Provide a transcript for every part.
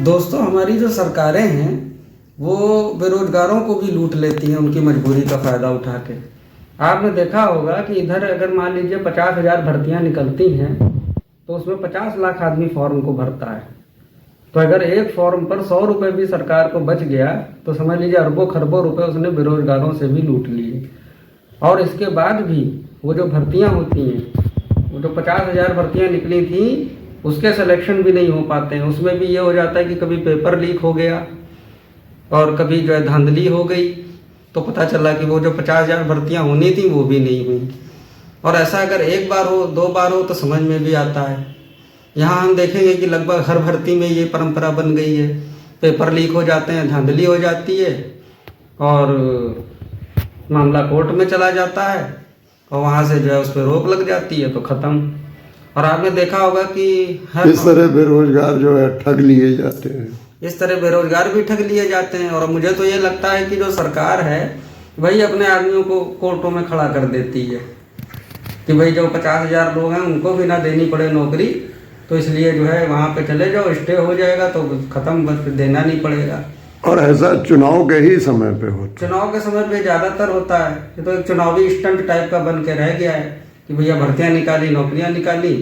दोस्तों, हमारी जो सरकारें हैं वो बेरोजगारों को भी लूट लेती हैं उनकी मजबूरी का फ़ायदा उठा के। आपने देखा होगा कि इधर अगर मान लीजिए 50,000 भर्तियां निकलती हैं तो उसमें 50 लाख आदमी फॉर्म को भरता है। तो अगर एक फॉर्म पर 100 रुपये भी सरकार को बच गया तो समझ लीजिए अरबों खरबों रुपए उसने बेरोजगारों से भी लूट लिए। और इसके बाद भी वो जो भर्तियां होती हैं, वो जो 50,000 भर्तियां निकली थी उसके सिलेक्शन भी नहीं हो पाते हैं। उसमें भी ये हो जाता है कि कभी पेपर लीक हो गया और कभी जो है धांधली हो गई, तो पता चला कि वो जो 50,000 भर्तियां होनी थी वो भी नहीं हुई। और ऐसा अगर एक बार हो, दो बार हो तो समझ में भी आता है। यहाँ हम देखेंगे कि लगभग हर भर्ती में ये परंपरा बन गई है, पेपर लीक हो जाते हैं, धांधली हो जाती है और मामला कोर्ट में चला जाता है और वहाँ से जो है उस पर रोक लग जाती है तो ख़त्म। और आपने देखा होगा कि इस तरह बेरोजगार जो है ठग लिए जाते हैं। इस तरह बेरोजगार भी ठग लिए जाते हैं। और मुझे तो ये लगता है कि जो सरकार है वही अपने आदमियों को कोर्टों में खड़ा कर देती है कि भाई जो 50,000 लोग हैं उनको भी ना देनी पड़े नौकरी, तो इसलिए जो है वहाँ पे चले जाओ, स्टे हो जाएगा तो ख़त्म, बस फिर देना नहीं पड़ेगा। और ऐसा चुनाव के ही समय पे होता है। चुनाव के समय पे ज़्यादातर होता है। ये तो एक चुनावी स्टंट टाइप का बन के रह गया है कि भैया भर्तियां निकाली, नौकरियां निकाली,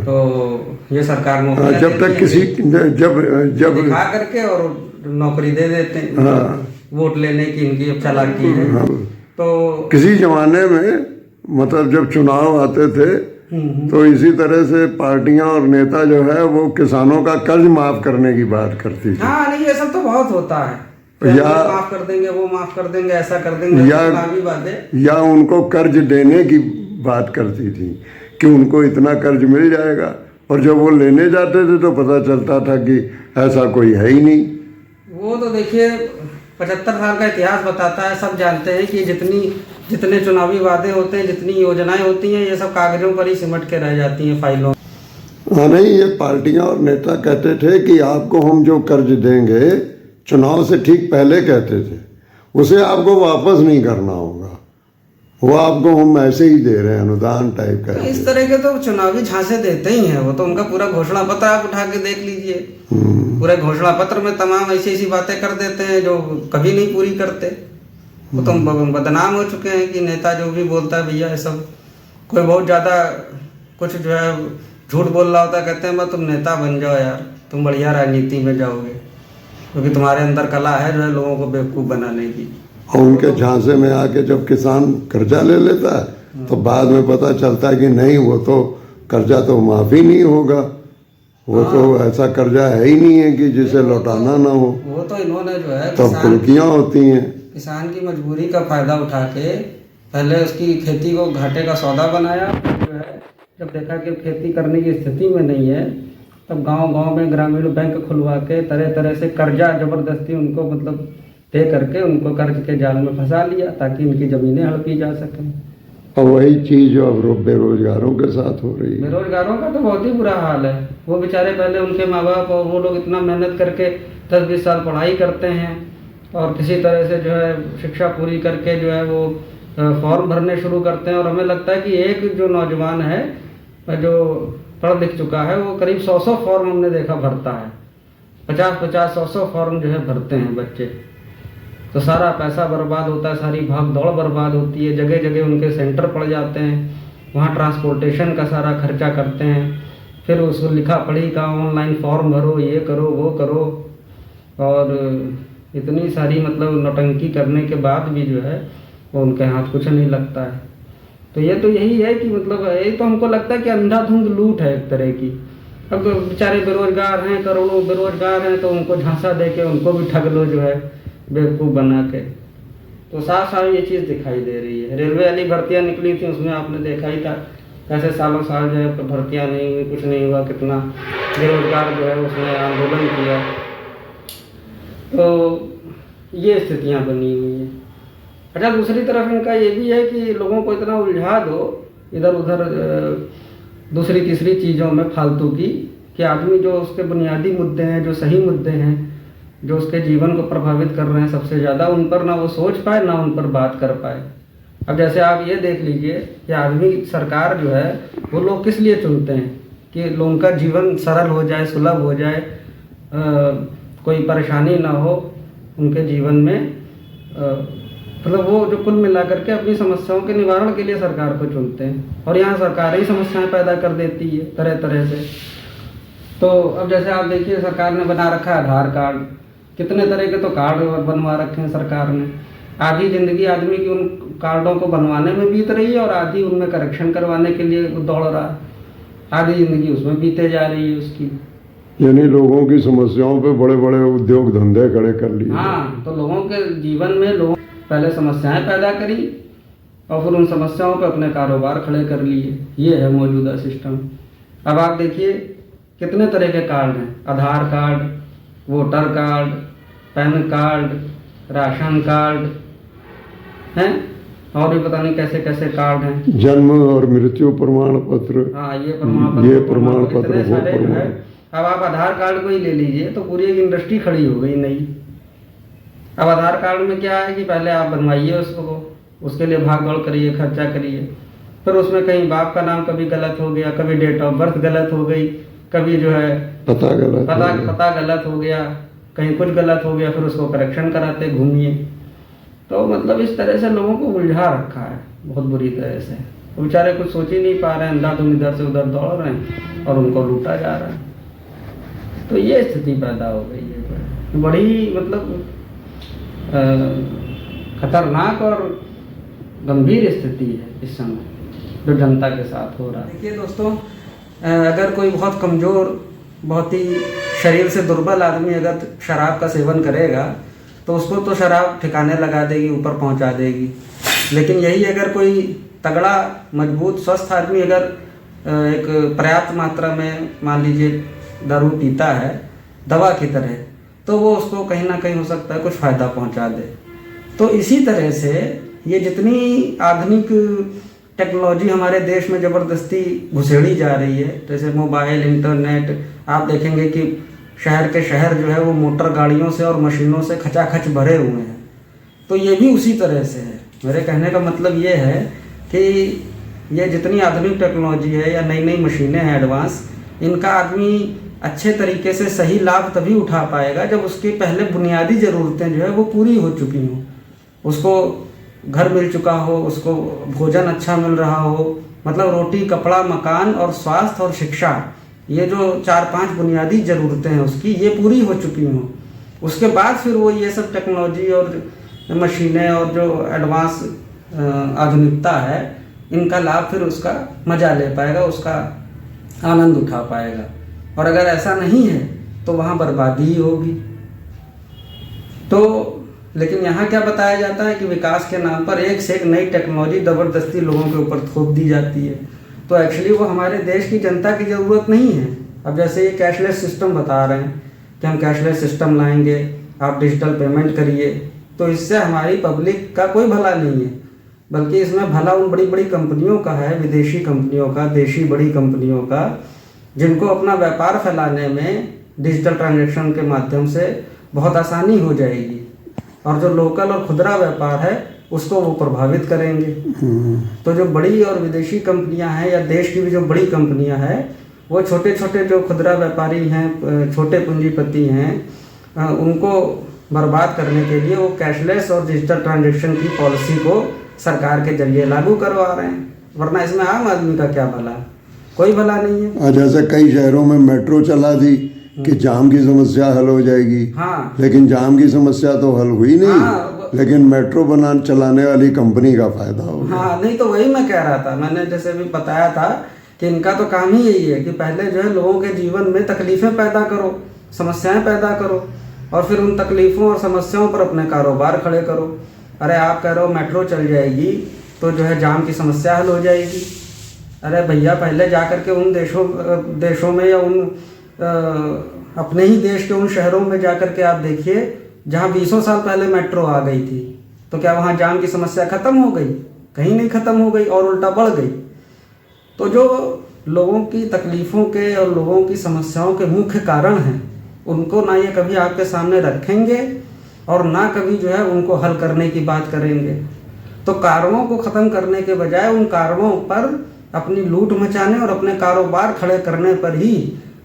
तो ये सरकार नौकरियां जब तक किसी जब दिखा करके और नौकरी दे देते हैं। वोट लेने की इनकी अब चालाकी है। तो किसी जमाने में मतलब जब चुनाव आते थे तो इसी तरह से पार्टियां और नेता जो है वो किसानों का कर्ज माफ करने की बात करती थी। हाँ, नहीं, ये सब तो बहुत होता है, या माफ कर देंगे, वो माफ कर देंगे, ऐसा कर देंगे, या उनको कर्ज देने की बात करती थी कि उनको इतना कर्ज मिल जाएगा। और जब वो लेने जाते थे तो पता चलता था कि ऐसा कोई है ही नहीं। वो तो देखिए 75 साल का इतिहास बताता है, सब जानते हैं कि जितने चुनावी वादे होते हैं, जितनी योजनाएं होती हैं, ये सब कागजों पर ही सिमट के रह जाती हैं, फाइलों। हाँ, नहीं, ये पार्टियां और नेता कहते थे कि आपको हम जो कर्ज देंगे, चुनाव से ठीक पहले कहते थे, उसे आपको वापस नहीं करना होगा, वो आपको हम ऐसे ही दे रहे हैं, अनुदान टाइप का। इस तरह के तो चुनावी झांसे देते ही हैं। वो तो उनका पूरा घोषणा पत्र आप उठा के देख लीजिए, पूरे घोषणा पत्र में तमाम ऐसी ऐसी बातें कर देते हैं जो कभी नहीं पूरी करते। वो तो बदनाम हो चुके हैं कि नेता जो भी बोलता है भैया ये सब, कोई बहुत ज़्यादा कुछ जो है झूठ बोल रहा होता है, कहते हैं बस तुम नेता बन जाओ यार, तुम बढ़िया राजनीति में जाओगे, क्योंकि तुम्हारे अंदर कला है जो है लोगों को बेवकूफ़ बनाने की। और उनके झांसे में आके जब किसान कर्जा ले लेता है तो बाद में पता चलता है कि नहीं, वो तो कर्जा तो माफ़ी नहीं होगा, वो तो ऐसा कर्जा है ही नहीं है कि जिसे लौटाना ना हो। वो तो इन्होंने जो है तब कुर्कियाँ होती हैं। किसान की मजबूरी का फायदा उठा के पहले उसकी खेती को घाटे का सौदा बनाया, जो है जब देखा कि खेती करने की स्थिति में नहीं है तब गांव-गांव में ग्रामीण बैंक खुलवा के तरह तरह से कर्जा जबरदस्ती उनको मतलब दे करके उनको कर्ज के जाल में फंसा लिया ताकि इनकी ज़मीनें हड़पी जा सकें। और वही चीज़ जो अब बेरोजगारों के साथ हो रही है। बेरोजगारों का तो बहुत ही बुरा हाल है। वो बेचारे पहले उनके माँ बाप और वो लोग इतना मेहनत करके 10-20 साल पढ़ाई करते हैं और किसी तरह से जो है शिक्षा पूरी करके जो है वो फॉर्म भरने शुरू करते हैं। और हमें लगता है कि एक जो नौजवान है जो पढ़ लिख चुका है वो करीब 100 फॉर्म हमने देखा भरता है, 50-50, 100 फॉर्म जो है भरते हैं बच्चे। तो सारा पैसा बर्बाद होता है, सारी भाग दौड़ बर्बाद होती है, जगह जगह उनके सेंटर पड़ जाते हैं, वहाँ ट्रांसपोर्टेशन का सारा खर्चा करते हैं, फिर उसको लिखा पढ़ी का ऑनलाइन फॉर्म भरो, ये करो वो करो, और इतनी सारी मतलब नौटंकी करने के बाद भी जो है वो उनके हाथ कुछ नहीं लगता है। तो ये तो यही है कि मतलब ये तो हमको लगता है कि अंधाधुंध लूट है एक तरह की। अब बेचारे बेरोजगार हैं, करोड़ों बेरोजगार हैं, तो उनको झांसा दे के उनको भी ठग लो जो है बेवकूफ़ बना के। तो साफ साफ ये चीज़ दिखाई दे रही है। रेलवे वाली भर्तियाँ निकली थी, उसमें आपने देखा ही था कैसे सालों साल जो है भर्तियाँ नहीं हुई, कुछ नहीं हुआ, कितना बेरोजगार जो है उसने आंदोलन किया। तो ये स्थितियाँ बनी हुई हैं। अच्छा, दूसरी तरफ इनका ये भी है कि लोगों को इतना उलझा दो इधर उधर दूसरी तीसरी चीज़ों में फालतू की, कि आदमी जो उसके बुनियादी मुद्दे हैं, जो सही मुद्दे हैं, जो उसके जीवन को प्रभावित कर रहे हैं सबसे ज़्यादा, उन पर ना वो सोच पाए ना उन पर बात कर पाए। अब जैसे आप ये देख लीजिए कि आदमी, सरकार जो है वो लोग किस लिए चुनते हैं कि लोगों का जीवन सरल हो जाए, सुलभ हो जाए, कोई परेशानी ना हो उनके जीवन में। मतलब वो जो कुल मिलाकर के अपनी समस्याओं के निवारण के लिए सरकार को चुनते हैं, और यहाँ सरकार ही समस्याएं पैदा कर देती है तरह तरह से। तो अब जैसे आप देखिए, सरकार ने बना रखा है आधार कार्ड, कितने तरह के तो कार्ड बनवा रखे हैं सरकार ने। आधी जिंदगी आदमी की उन कार्डों को बनवाने में बीत रही है और आधी उनमें करेक्शन करवाने के लिए दौड़ रहा है, आधी जिंदगी उसमें बीते जा रही है उसकी। यानी लोगों की समस्याओं पे बड़े बड़े उद्योग धंधे खड़े कर लिए। हाँ, तो लोगों के जीवन में लोगों पहले समस्याएं पैदा करी और फिर उन समस्याओं पे अपने कारोबार खड़े कर लिए। ये है मौजूदा सिस्टम। अब आप देखिए कितने तरह के कार्ड हैं, Aadhaar card, voter card, PAN card, ration card हैं, और भी पता नहीं कैसे कैसे कार्ड हैं, जन्म और मृत्यु प्रमाण पत्र। हाँ, ये प्रमाण पत्र, ये प्रमाण पत्र, इतने सारे जो है। अब आप आधार कार्ड को ही ले लीजिए तो पूरी एक इंडस्ट्री खड़ी हो गई नई। अब आधार कार्ड में क्या है कि पहले आप बनवाइए उसको, उसके लिए भाग दौड़ करिए, खर्चा करिए, फिर उसमें कहीं बाप का नाम कभी गलत हो गया, कभी डेट ऑफ बर्थ गलत हो गई, कभी जो है पता गलत हो गया, कहीं कुछ गलत हो गया, फिर उसको करेक्शन कराते घूमिए। तो मतलब इस तरह से लोगों को उलझा रखा है बहुत बुरी तरह से। वो बेचारे कुछ सोच ही नहीं पा रहे हैं, अंधाधुंध इधर से उधर दौड़ रहे हैं और उनको लूटा जा रहा है। तो ये स्थिति पैदा हो गई है, बड़ी मतलब खतरनाक और गंभीर स्थिति है इस समय जो जनता के साथ हो रहा है। देखिए दोस्तों, अगर कोई बहुत कमज़ोर, बहुत ही शरीर से दुर्बल आदमी अगर शराब का सेवन करेगा तो उसको तो शराब ठिकाने लगा देगी, ऊपर पहुंचा देगी। लेकिन यही अगर कोई तगड़ा, मजबूत, स्वस्थ आदमी अगर एक पर्याप्त मात्रा में मान लीजिए दारू पीता है दवा की तरह, तो वो उसको कहीं ना कहीं हो सकता है कुछ फ़ायदा पहुंचा दे। तो इसी तरह से ये जितनी आधुनिक टेक्नोलॉजी हमारे देश में ज़बरदस्ती घुसेड़ी जा रही है, जैसे मोबाइल, इंटरनेट, आप देखेंगे कि शहर के शहर जो है वो मोटर गाड़ियों से और मशीनों से खचाखच भरे हुए हैं। तो ये भी उसी तरह से है। मेरे कहने का मतलब ये है कि ये जितनी आधुनिक टेक्नोलॉजी है या नई नई मशीनें हैं एडवांस, इनका आदमी अच्छे तरीके से सही लाभ तभी उठा पाएगा जब उसकी पहले बुनियादी ज़रूरतें जो है वो पूरी हो चुकी हों। उसको घर मिल चुका हो, उसको भोजन अच्छा मिल रहा हो, मतलब रोटी, कपड़ा, मकान और स्वास्थ्य और शिक्षा, ये जो 4-5 बुनियादी ज़रूरतें हैं उसकी, ये पूरी हो चुकी हों। उसके बाद फिर वो ये सब टेक्नोलॉजी और मशीनें और जो एडवांस आधुनिकता है, इनका लाभ फिर उसका मजा ले पाएगा, उसका आनंद उठा पाएगा। और अगर ऐसा नहीं है तो वहाँ बर्बादी ही होगी। तो लेकिन यहाँ क्या बताया जाता है कि विकास के नाम पर एक से एक नई टेक्नोलॉजी ज़बरदस्ती लोगों के ऊपर थोप दी जाती है। तो एक्चुअली वो हमारे देश की जनता की ज़रूरत नहीं है। अब जैसे ये कैशलेस सिस्टम बता रहे हैं कि हम कैशलेस सिस्टम लाएंगे, आप डिजिटल पेमेंट करिए, तो इससे हमारी पब्लिक का कोई भला नहीं है, बल्कि इसमें भला उन बड़ी बड़ी कंपनियों का है, विदेशी कंपनियों का, देशी बड़ी कंपनियों का, जिनको अपना व्यापार फैलाने में डिजिटल ट्रांजैक्शन के माध्यम से बहुत आसानी हो जाएगी, और जो लोकल और खुदरा व्यापार है उसको वो प्रभावित करेंगे। तो जो बड़ी और विदेशी कंपनियां हैं या देश की भी जो बड़ी कंपनियां हैं, वो छोटे छोटे जो खुदरा व्यापारी हैं, छोटे पूंजीपति हैं, उनको बर्बाद करने के लिए वो कैशलेस और डिजिटल ट्रांजैक्शन की पॉलिसी को सरकार के जरिए लागू करवा रहे हैं। वरना इसमें आम आदमी का क्या भला, कोई भला नहीं है। जैसे कई शहरों में मेट्रो चला दी कि जाम की समस्या हल हो जाएगी। हाँ, लेकिन जाम की समस्या तो हल हुई नहीं। हाँ, लेकिन मेट्रो चलाने वाली कंपनी का फायदा होगा। हाँ, नहीं तो वही मैं कह रहा था, मैंने जैसे भी बताया था कि इनका तो काम ही यही है कि पहले जो है लोगों के जीवन में तकलीफें पैदा करो, समस्याएं पैदा करो, और फिर उन तकलीफों और समस्याओं पर अपने कारोबार खड़े करो। अरे आप कह रहे हो मेट्रो चल जाएगी तो जो है जाम की समस्या हल हो जाएगी। अरे भैया, पहले जा कर के उन देशों में या उन अपने ही देश के उन शहरों में जाकर के आप देखिए जहाँ 20 साल पहले मेट्रो आ गई थी, तो क्या वहाँ जाम की समस्या खत्म हो गई? कहीं नहीं खत्म हो गई, और उल्टा बढ़ गई। तो जो लोगों की तकलीफ़ों के और लोगों की समस्याओं के मुख्य कारण हैं, उनको ना ये कभी आपके सामने रखेंगे और ना कभी जो है उनको हल करने की बात करेंगे। तो कारणों को ख़त्म करने के बजाय उन कारणों पर अपनी लूट मचाने और अपने कारोबार खड़े करने पर ही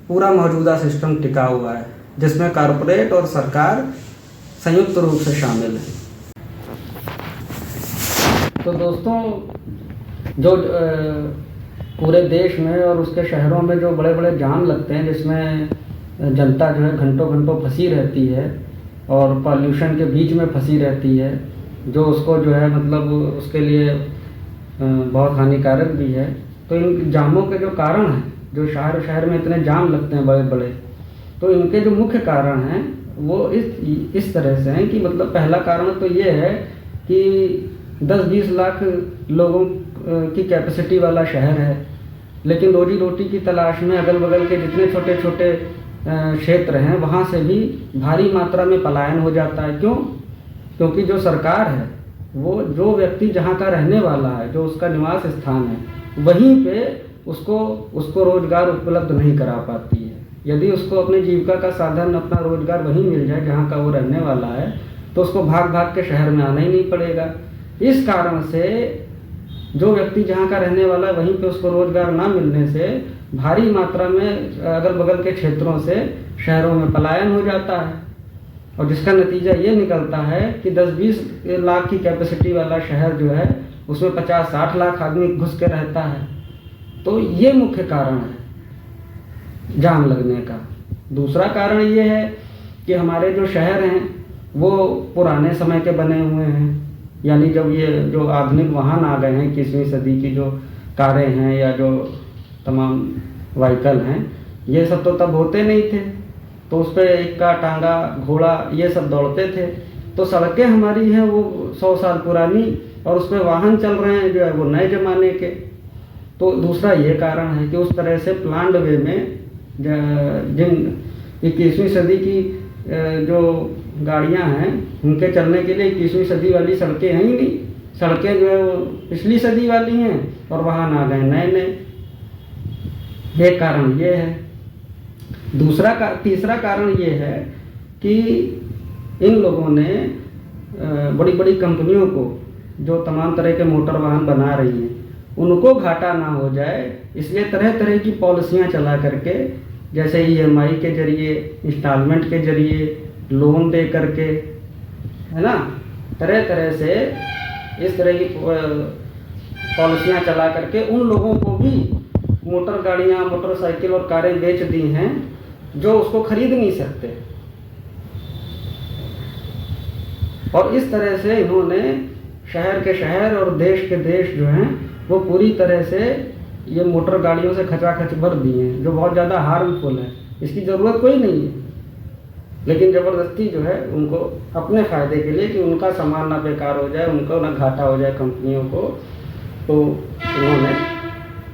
पूरा मौजूदा सिस्टम टिका हुआ है। जिसमें कॉरपोरेट और सरकार संयुक्त रूप से शामिल है। तो दोस्तों, जो पूरे देश में और उसके शहरों में जो बड़े बड़े जाम लगते हैं, जिसमें जनता जो है घंटों घंटों फंसी रहती है और पॉल्यूशन के बीच में फंसी रहती है, जो उसको जो है मतलब उसके लिए बहुत हानिकारक भी है। तो इन जामों के जो कारण हैं, जो शहर शहर में इतने जाम लगते हैं बड़े बड़े, तो इनके जो मुख्य कारण हैं वो इस तरह से हैं कि मतलब पहला कारण तो ये है कि 10-20 लाख लोगों की कैपेसिटी वाला शहर है, लेकिन रोजी रोटी की तलाश में अगल बगल के जितने छोटे छोटे क्षेत्र हैं वहाँ से भी भारी मात्रा में पलायन हो जाता है। क्यों? क्योंकि जो सरकार है वो जो व्यक्ति जहाँ का रहने वाला है, जो उसका निवास स्थान है, वहीं पे उसको रोजगार उपलब्ध नहीं करा पाती है। यदि उसको अपनी जीविका का साधन, अपना रोजगार वहीं मिल जाए जहाँ का वो रहने वाला है, तो उसको भाग भाग के शहर में आना ही नहीं पड़ेगा। इस कारण से जो व्यक्ति जहाँ का रहने वाला है वहीं पे उसको रोजगार ना मिलने से भारी मात्रा में अगल बगल के क्षेत्रों से शहरों में पलायन हो जाता है, और जिसका नतीजा ये निकलता है कि 10-20 लाख की कैपेसिटी वाला शहर जो है उसमें 50-60 लाख आदमी घुस के रहता है। तो ये मुख्य कारण है जाम लगने का। दूसरा कारण ये है कि हमारे जो शहर हैं वो पुराने समय के बने हुए हैं, यानी जब ये जो आधुनिक वाहन आ गए हैं, 21वीं सदी की जो कारें हैं या जो तमाम व्हीकल हैं, ये सब तो तब होते नहीं थे। तो उस पर इक्का, टांगा, घोड़ा ये सब दौड़ते थे। तो सड़कें हमारी हैं वो 100 साल पुरानी, और उस पर वाहन चल रहे हैं जो है वो नए ज़माने के। तो दूसरा ये कारण है कि उस तरह से प्लान्ड वे में जिन 21वीं सदी की जो गाड़ियां हैं उनके चलने के लिए 21वीं सदी वाली सड़कें हैं ही नहीं। सड़कें जो है वो पिछली सदी वाली हैं और वाहन आ गए नए नए। एक कारण ये है। तीसरा कारण ये है कि इन लोगों ने बड़ी बड़ी कंपनियों को जो तमाम तरह के मोटर वाहन बना रही हैं उनको घाटा ना हो जाए, इसलिए तरह तरह की पॉलिसियां चला करके, जैसे EMI के जरिए, इंस्टॉलमेंट के जरिए, लोन दे करके, है ना, तरह तरह से इस तरह की पॉलिसियां चला करके उन लोगों को भी मोटर गाड़ियां, मोटरसाइकिल और कारें बेच दी हैं जो उसको खरीद नहीं सकते। और इस तरह से इन्होंने शहर के शहर और देश के देश जो हैं वो पूरी तरह से ये मोटर गाड़ियों से खचाखच भर दिए हैं, जो बहुत ज़्यादा हार्मफुल है। इसकी ज़रूरत कोई नहीं है, लेकिन ज़बरदस्ती जो है उनको अपने फ़ायदे के लिए कि उनका सामान ना बेकार हो जाए, उनको ना घाटा हो जाए कंपनियों को, तो उन्होंने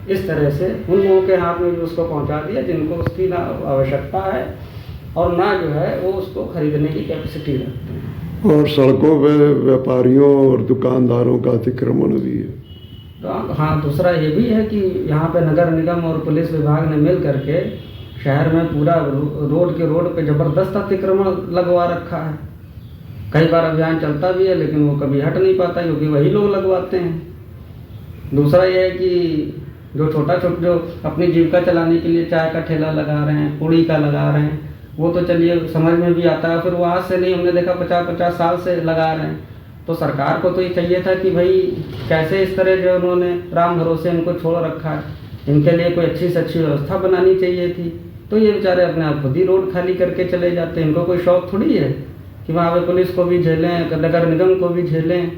इस तरह से उन लोगों के हाथ में भी उसको पहुंचा दिया जिनको उसकी ना आवश्यकता है और ना जो है वो उसको खरीदने की कैपेसिटी रखते हैं। और सड़कों पे व्यापारियों और दुकानदारों का अतिक्रमण भी है। तो हाँ, दूसरा ये भी है कि यहाँ पे नगर निगम और पुलिस विभाग ने मिल करके शहर में पूरा रोड पे ज़बरदस्त अतिक्रमण लगवा रखा है। कई बार अभियान चलता भी है लेकिन वो कभी हट नहीं पाता क्योंकि वही लोग लगवाते हैं। दूसरा ये है कि जो छोटा जो अपनी जीविका चलाने के लिए चाय का ठेला लगा रहे हैं, पूड़ी का लगा रहे हैं, वो तो चलिए समझ में भी आता है, फिर वो आज से नहीं, हमने देखा 50-50 साल से लगा रहे हैं। तो सरकार को तो ये चाहिए था कि भाई कैसे इस तरह जो उन्होंने राम भरोसे इनको छोड़ रखा है, इनके लिए कोई अच्छी से अच्छी व्यवस्था बनानी चाहिए थी। तो ये बेचारे अपने आप खुद ही रोड खाली करके चले जाते हैं। इनको कोई शौक थोड़ी है कि वहाँ पे पुलिस को भी झेलें, नगर निगम को भी झेलें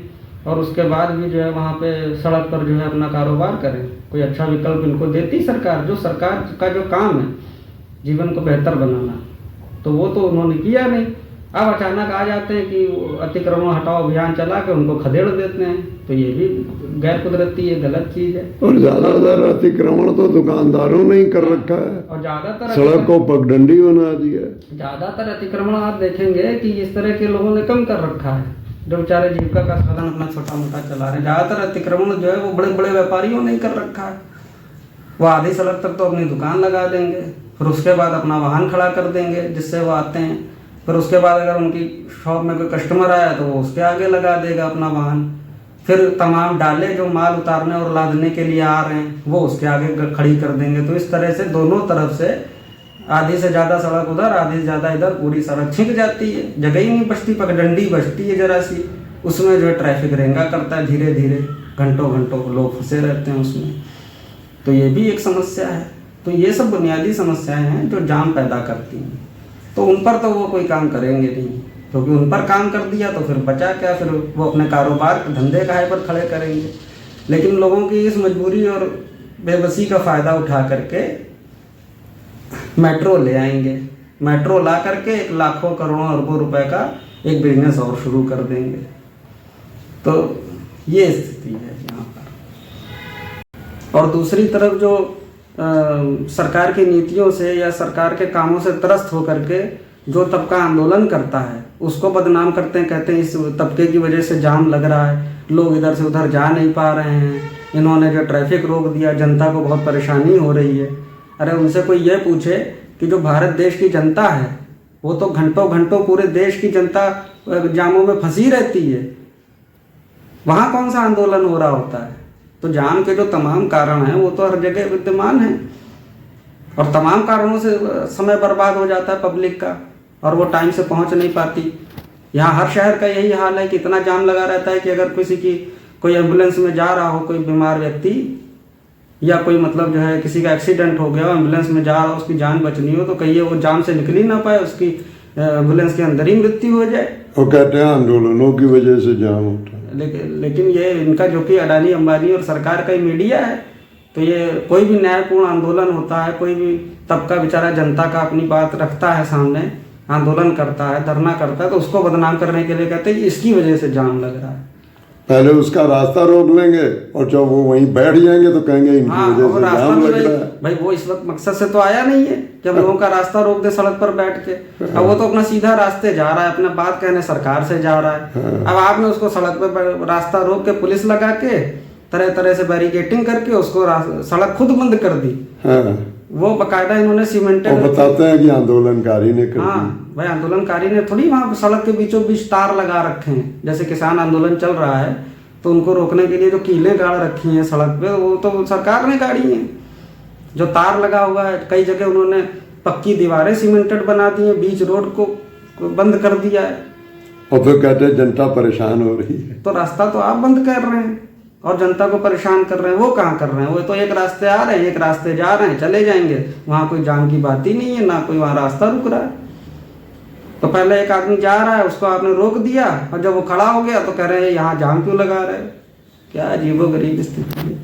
और उसके बाद भी जो है वहाँ पे सड़क पर जो है अपना कारोबार करें। कोई अच्छा विकल्प इनको देती सरकार, जो सरकार का जो काम है जीवन को बेहतर बनाना, तो वो तो उन्होंने किया नहीं। अब अचानक आ जाते हैं कि अतिक्रमण हटाओ अभियान चला के उनको खदेड़ देते हैं, तो ये भी गैर कुदरती है, गलत चीज़ है। और ज़्यादातर अतिक्रमण तो दुकानदारों ने ही कर रखा है और ज़्यादातर सड़क को पगडंडी बना दिया है। ज़्यादातर अतिक्रमण आप देखेंगे कि इस तरह के लोगों ने कम कर रखा है, जो बेचारे जीविका का साधन अपना छोटा मोटा चला रहे हैं। ज़्यादातर अतिक्रमण जो है वो बड़े बड़े व्यापारियों ने कर रखा है। वो आधी सड़क तक तो अपनी दुकान लगा देंगे, फिर उसके बाद अपना वाहन खड़ा कर देंगे जिससे वो आते हैं। फिर उसके बाद अगर उनकी शॉप में कोई कस्टमर आया तो वो उसके आगे लगा देगा अपना वाहन। फिर तमाम डाले जो माल उतारने और लादने के लिए आ रहे हैं वो उसके आगे खड़ी कर देंगे। तो इस तरह से दोनों तरफ से आधी से ज़्यादा सड़क उधर, आधी से ज़्यादा इधर, पूरी सड़क छिंक जाती है, जगह ही नहीं बचती, पगडंडी बचती है जरा सी, उसमें जो है ट्रैफिक रेंगा करता है धीरे धीरे, घंटों घंटों लोग फंसे रहते हैं उसमें। तो ये भी एक समस्या है। तो ये सब बुनियादी समस्याएं हैं जो जाम पैदा करती हैं। तो उन पर तो वो कोई काम करेंगे नहीं, क्योंकि उन पर काम कर दिया तो फिर बचा क्या, फिर वो अपने कारोबार धंधे काहे पर खड़े करेंगे। लेकिन लोगों की इस मजबूरी और बेबसी का फ़ायदा उठा करके मेट्रो ले आएंगे, मेट्रो ला करके लाखों करोड़ों अरबों रुपए का एक बिजनेस और शुरू कर देंगे। तो ये स्थिति है यहाँ पर। और दूसरी तरफ जो सरकार की नीतियों से या सरकार के कामों से त्रस्त होकर के जो तबका आंदोलन करता है उसको बदनाम करते हैं, कहते हैं इस तबके की वजह से जाम लग रहा है, लोग इधर से उधर जा नहीं पा रहे हैं, इन्होंने जो ट्रैफिक रोक दिया, जनता को बहुत परेशानी हो रही है। अरे उनसे कोई ये पूछे कि जो भारत देश की जनता है वो तो घंटों घंटों पूरे देश की जनता जामों में फंसी रहती है, वहाँ कौन सा आंदोलन हो रहा होता है। तो जाम के जो तमाम कारण हैं वो तो हर जगह विद्यमान हैं, और तमाम कारणों से समय बर्बाद हो जाता है पब्लिक का, और वो टाइम से पहुंच नहीं पाती। यहाँ हर शहर का यही हाल है कि इतना जाम लगा रहता है कि अगर किसी की कोई एम्बुलेंस में जा रहा हो, कोई बीमार व्यक्ति, या कोई मतलब जो है किसी का एक्सीडेंट हो गया हो, एम्बुलेंस में जा रहा हो, उसकी जान बचनी हो, तो कहिए वो जाम से निकल ही ना पाए, उसकी एम्बुलेंस के अंदर ही मृत्यु हो जाए। वो कहते हैं आंदोलनों की वजह से जाम होता है। लेकिन ये इनका जो कि अडानी अंबानी और सरकार का ही मीडिया है। तो ये कोई भी न्यायपूर्ण आंदोलन होता है, कोई भी तबका बेचारा जनता का अपनी बात रखता है सामने, आंदोलन करता है, धरना करता है, तो उसको बदनाम करने के लिए कहते हैं इसकी वजह से जाम लग रहा है। पहले उसका रास्ता रोक लेंगे और जब वो वहीं बैठ जाएंगे तो कहेंगे इनकी वजह से जाम लग रहा है। भाई वो इस वक्त मकसद से तो आया नहीं है जब लोगों का रास्ता रोक दे सड़क पर बैठ के। अब वो तो अपना सीधा रास्ते जा रहा है, अपना बात कहने सरकार से जा रहा है। अब आपने उसको सड़क पर रास्ता रोक के पुलिस लगा के तरह तरह से बैरिकेटिंग करके उसको सड़क खुद बंद कर दी। वो बकायदा इन्होंने सीमेंटेड, बताते हैं कि आंदोलनकारी ने कर दी। हाँ भाई, आंदोलनकारी ने थोड़ी वहाँ सड़क के बीचों बीच तार लगा रखे हैं। जैसे किसान आंदोलन चल रहा है तो उनको रोकने के लिए जो कीलें गाड़ रखी हैं सड़क पे, वो तो सरकार ने गाड़ी हैं। जो तार लगा हुआ है, कई जगह उन्होंने पक्की दीवारें सीमेंटेड बना दी हैं, बीच रोड को बंद कर दिया है, और फिर कहते हैं जनता परेशान हो रही है। तो रास्ता तो आप बंद कर रहे हैं और जनता को परेशान कर रहे हैं। वो कहाँ कर रहे हैं? वो तो एक रास्ते आ रहे हैं, एक रास्ते जा रहे हैं, चले जाएंगे, वहाँ कोई जाम की बात ही नहीं है, ना कोई वहाँ रास्ता रुक रहा है। तो पहले एक आदमी जा रहा है, उसको आपने रोक दिया, और जब वो खड़ा हो गया तो कह रहे हैं यहाँ जाम क्यों लगा रहे हैं। क्या अजीबोगरीब स्थिति है।